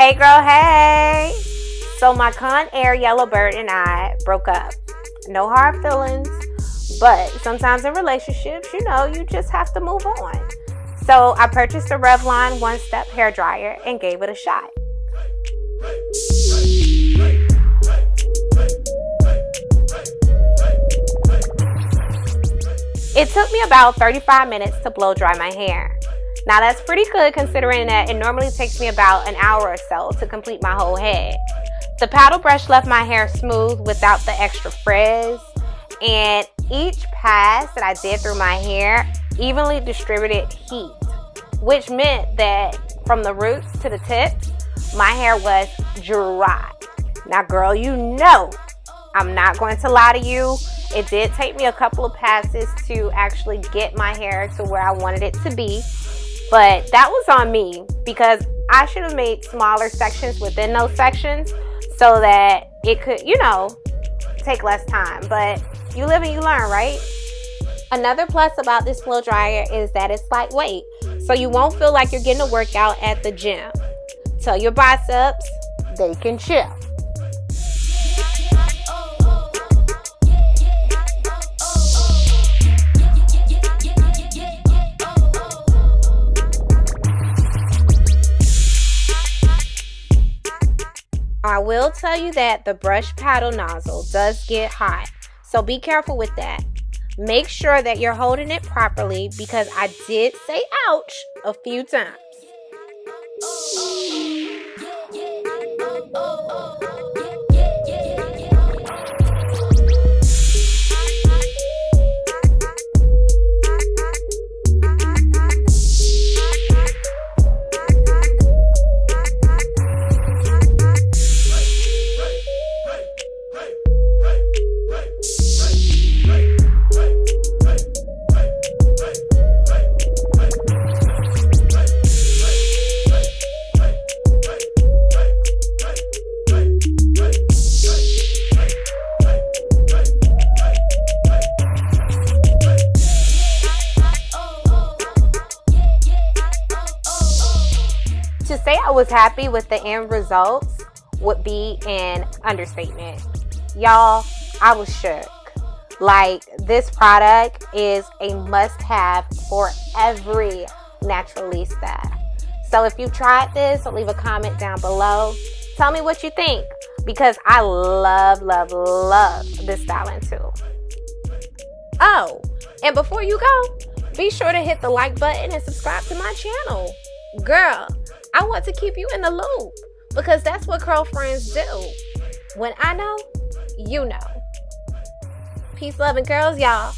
Hey girl, hey! So my Con Air Yellowbird and I broke up. No hard feelings, but sometimes in relationships, you know, you just have to move on. So I purchased a Revlon one-step hair dryer and gave it a shot. It took me about 35 minutes to blow dry my hair. Now that's pretty good considering that it normally takes me about an hour or so to complete my whole head. The paddle brush left my hair smooth without the extra frizz, and each pass that I did through my hair evenly distributed heat, which meant that from the roots to the tips, my hair was dry. Now girl, you know, I'm not going to lie to you. It did take me a couple of passes to actually get my hair to where I wanted it to be. But that was on me because I should have made smaller sections within those sections so that it could, you know, take less time. But you live and you learn, right? Another plus about this blow dryer is that it's lightweight, so you won't feel like you're getting a workout at the gym. Tell your biceps they can chill. I will tell you that the brush paddle nozzle does get hot, so be careful with that. Make sure that you're holding it properly because I did say ouch a few times. To say I was happy with the end results would be an understatement. Y'all, I was shook. Like, this product is a must-have for every naturalista. So if you've tried this, leave a comment down below. Tell me what you think because I love this styling tool. Oh, and before you go, be sure to hit the like button and subscribe to my channel. Girl, I want to keep you in the loop because that's what girlfriends do. When I know, you know. Peace, love, and curls, y'all.